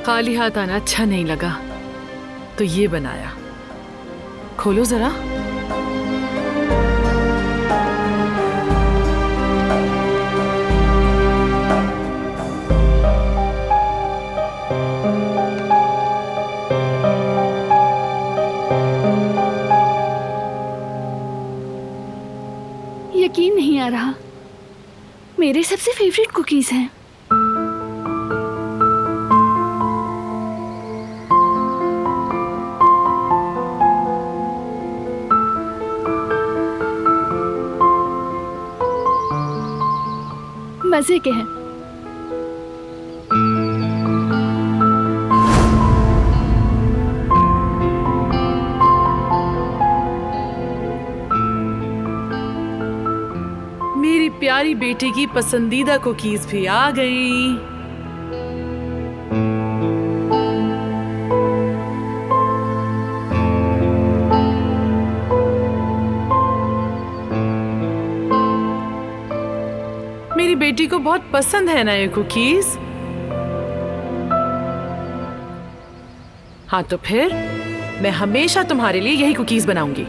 खाली हाथ आना अच्छा नहीं लगा तो ये बनाया। खोलो जरा। यकीन नहीं आ रहा, मेरे सबसे फेवरेट कुकीज हैं। मजे के हैं। मेरी प्यारी बेटी की पसंदीदा कुकीज भी आ गई। मेरी बेटी को बहुत पसंद है ना ये कुकीज। हाँ तो फिर मैं हमेशा तुम्हारे लिए यही कुकीज बनाऊंगी।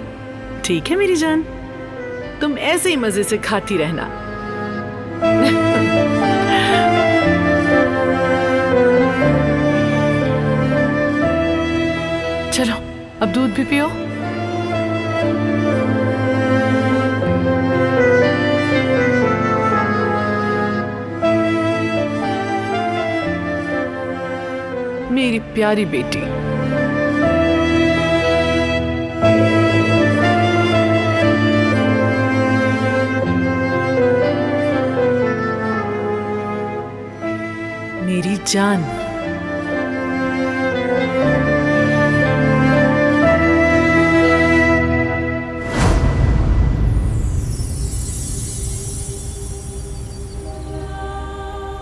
ठीक है मेरी जान, तुम ऐसे ही मजे से खाती रहना। चलो अब दूध भी पियो। मेरी प्यारी बेटी। मेरी जान।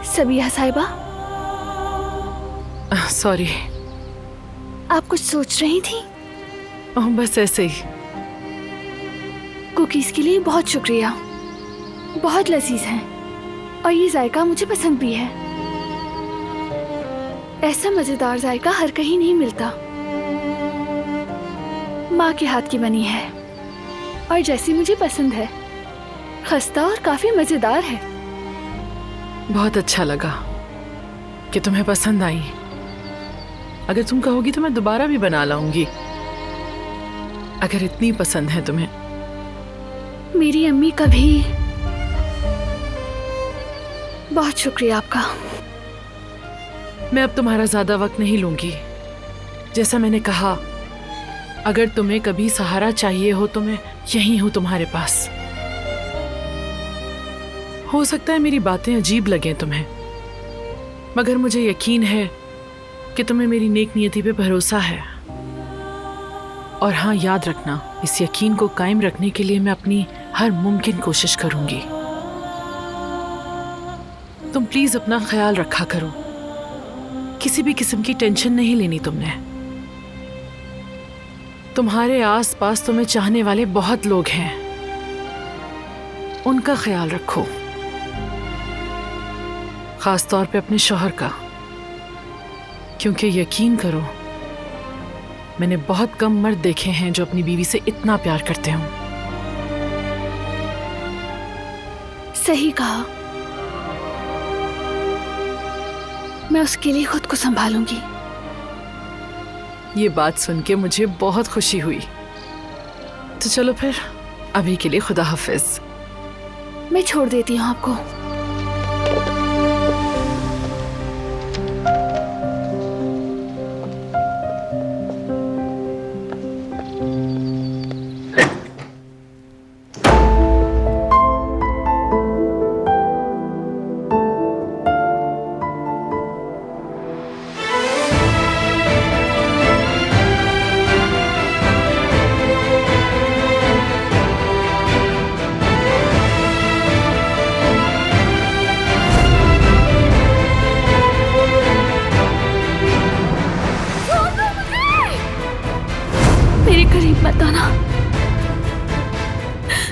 सबिया साहिबा, सॉरी। आप कुछ सोच रही थी? बस ऐसे ही। कुकीज के लिए बहुत शुक्रिया, बहुत लजीज हैं और ये जायका मुझे पसंद भी है। ऐसा मजेदार जायका हर कहीं नहीं मिलता। माँ के हाथ की बनी है और जैसी मुझे पसंद है, खस्ता और काफी मजेदार है। बहुत अच्छा लगा कि तुम्हें पसंद आई। अगर तुम कहोगी तो मैं दोबारा भी बना लाऊंगी, अगर इतनी पसंद है तुम्हें। मेरी अम्मी का भी बहुत शुक्रिया आपका। मैं अब तुम्हारा ज्यादा वक्त नहीं लूंगी। जैसा मैंने कहा, अगर तुम्हें कभी सहारा चाहिए हो तो मैं यहीं हूं तुम्हारे पास। हो सकता है मेरी बातें अजीब लगें तुम्हें, मगर मुझे यकीन है कि तुम्हें मेरी नेक नियति पे भरोसा है। और हाँ, याद रखना, इस यकीन को कायम रखने के लिए मैं अपनी हर मुमकिन कोशिश करूंगी। तुम प्लीज अपना ख्याल रखा करो। किसी भी किस्म की टेंशन नहीं लेनी तुमने। तुम्हारे आसपास तुम्हें चाहने वाले बहुत लोग हैं, उनका ख्याल रखो, खास तौर पे अपने शौहर का। क्योंकि यकीन करो, मैंने बहुत कम मर्द देखे हैं जो अपनी बीवी से इतना प्यार करते हों। सही कहा, मैं उसके लिए खुद को संभालूंगी। ये बात सुन के मुझे बहुत खुशी हुई। तो चलो फिर, अभी के लिए खुदा हाफिज। मैं छोड़ देती हूँ आपको। मेरे करीब मत आना,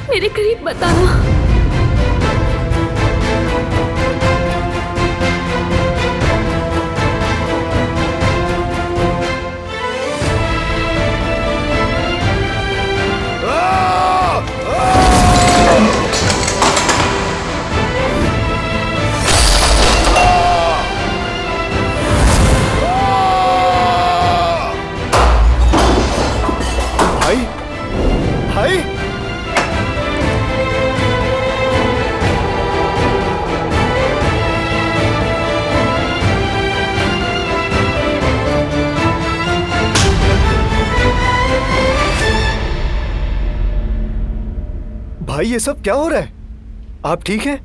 मेरे करीब मत आना। भाई ये सब क्या हो रहा है? आप ठीक हैं?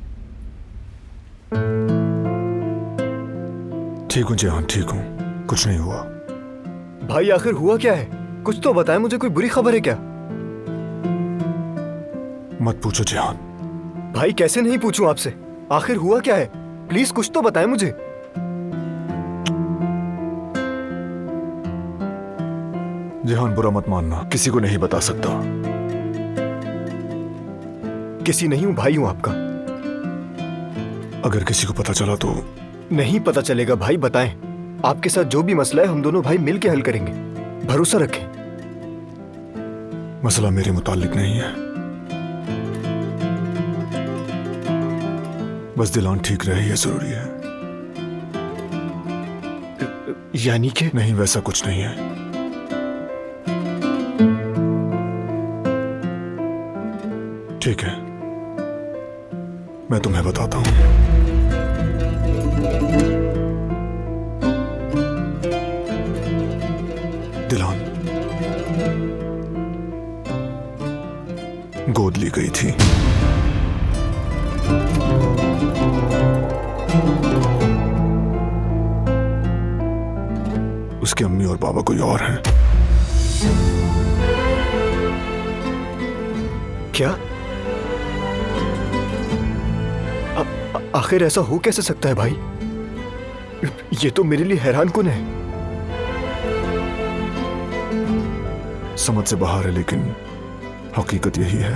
ठीक हूँ जिहान, ठीक हूँ, कुछ नहीं हुआ। भाई आखिर हुआ क्या है? कुछ तो बताएं मुझे, कोई बुरी खबर है क्या? मत पूछो जिहान। भाई कैसे नहीं पूछूं आपसे? आखिर हुआ क्या है? प्लीज कुछ तो बताएं मुझे। जिहान बुरा मत मानना, किसी को नहीं बता सकता। किसी नहीं हूं, भाई हूं आपका। अगर किसी को पता चला तो? नहीं पता चलेगा भाई, बताएं। आपके साथ जो भी मसला है हम दोनों भाई मिलके हल करेंगे, भरोसा रखें। मसला मेरे मुताल्लिक नहीं है, बस दिलान ठीक रहे ये जरूरी है। यानी कि? नहीं, वैसा कुछ नहीं है। ठीक है, मैं तुम्हें बताता हूं। दिलान गोद ली गई थी। उसकी अम्मी और बाबा कोई और हैं। क्या? आखिर ऐसा हो कैसे सकता है भाई? ये तो मेरे लिए हैरानकुन है। समझ से बाहर है, लेकिन हकीकत यही है।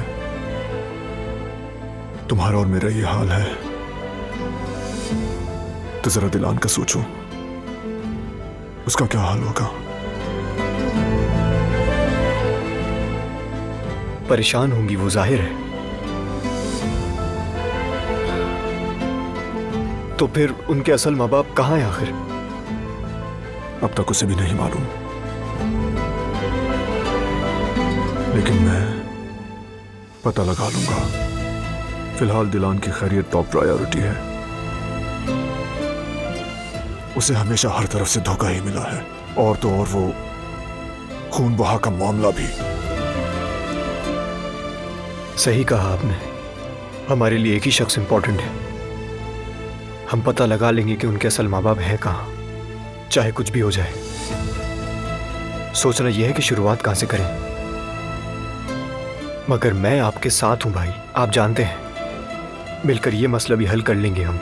तुम्हारा और मेरा ये हाल है तो जरा दिलान का सोचो, उसका क्या हाल होगा। परेशान होंगी वो, जाहिर है। तो फिर उनके असल माँ बाप कहाँ हैं आखिर? अब तक उसे भी नहीं मालूम, लेकिन मैं पता लगा लूंगा। फिलहाल दिलान की खैरियत टॉप प्रायोरिटी है। उसे हमेशा हर तरफ से धोखा ही मिला है, और तो और वो खून बहा का मामला भी। सही कहा आपने, हमारे लिए एक ही शख्स इंपॉर्टेंट है। हम पता लगा लेंगे कि उनके असल माँ बाप हैं कहाँ, चाहे कुछ भी हो जाए। सोचना यह है कि शुरुआत कहाँ से करें। मगर मैं आपके साथ हूं भाई, आप जानते हैं। मिलकर ये मसला भी हल कर लेंगे हम।